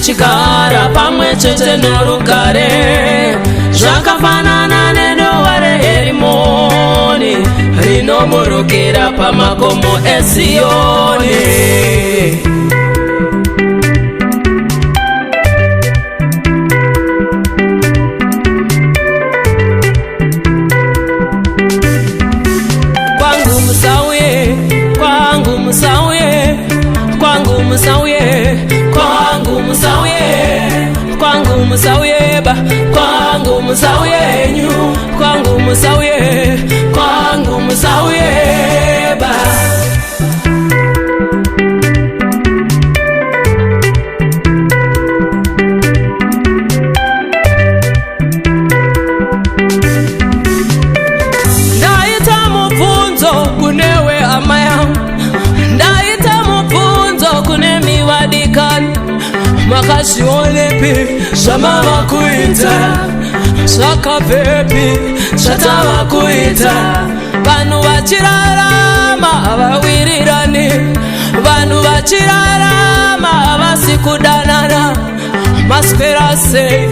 tichigara pamwe chete norugare, zvakafanana nedowa reHerimoni rinomurukira pamakomo eZioni. Musawuyeba kwangu musawuyenyu, kwangu musawuye, kwangu musawuyeba. Ndaita mubvunzo kunewe hama yangu, ndaita mubvunzo kune mivadikani, makazvionepi zvamava kuita, zvakabvepi zvatava kuita? Vanhu vachirarama havawirirani, vanhu vachirarama havasi kudanana. Maswera sei,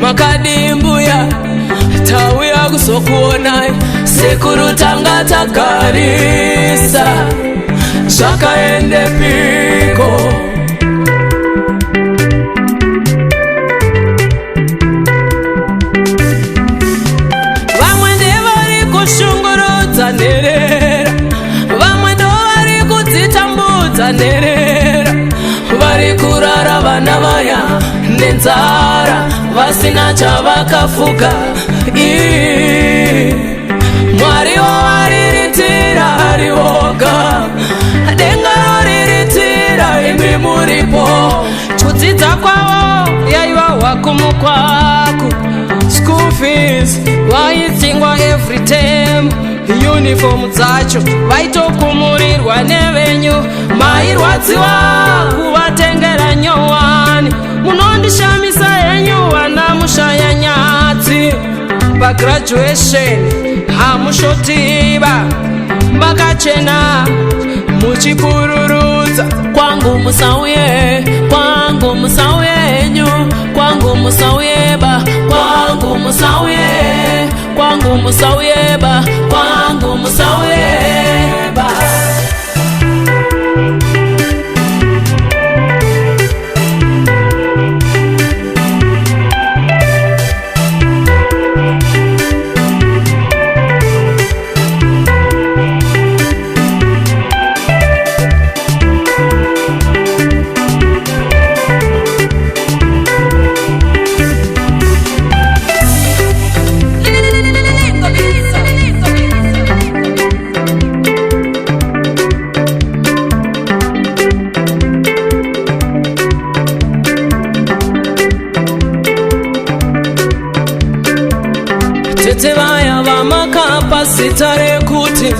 makadi mbuya, tauya kuzokuonai, sekuru tanga tagarisa, zvakaendepiko? Vamwe ndo vari kudzitambudza nherera, vari kurara vana vaya nenzara, vasina chavakafuga. Mwariwo variritira ari woga, denga roriritira imi muripo. Kudzidza kwavo yaiva kumukwaku, school fees vaitsingwa every term, uniform dzacho vaitokumurirwa nevenyu, mairwadziwa kuvatengera nyowani. Munondishamisa henyu vana mushaya nyadzi, pagraduation hamushotiva, makachena muchipururudza. Kwangu musauye, kwangu musauyenyu, kwangu musauyeba, kwangu musauye, kwangu musauyeba, kwangu musauyeba. Tete vaya vamakapasita rekuti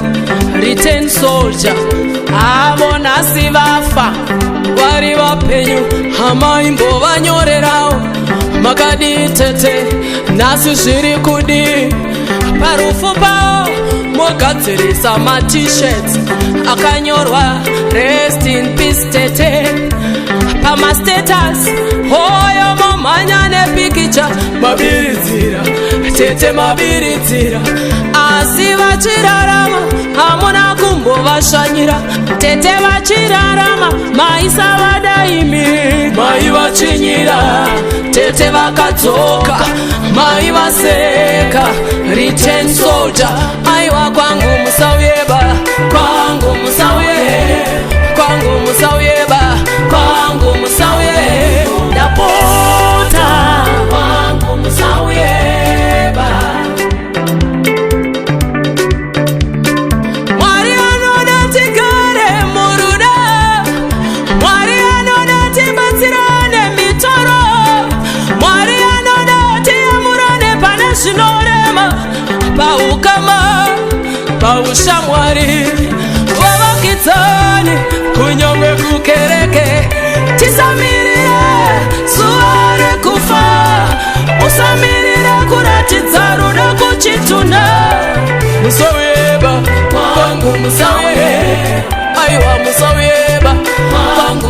return soldier, avo nhasi vafa vari vapenyu, hama imbovanyorerawo. Makadi tete nhasi zviri kudi, parufu pavo mogadzirisa t-shirts akanyorwa rest in peace tete. Pamastatus hoyo momhanya nepikicha, mabiridzira tete mabiridzira, asi vachirarama hamuna kumbovashanyira. Tete vachirarama maisa vadaimi, mai vachinyira, tete vakadzoka, mai vaseka. Return soldier, aiwa kwangu musauyeba, kwangu musauye, kwangu musauyeba, kwangu musauye, ndapota kwangu musauyeba. Mwari anoda tigare muruda, Mwari anoda tibatsirane mitoro, Mwari anoda tiyamurane pane zvinorema, paukama paushamwari wavakidzani, kunyongwe kukereke. Tisamirire zuva rekufa, usamirire kuratidza rudo kuchitunda. Musauyeba kwangu musauye, aiwa musauyeba kwangu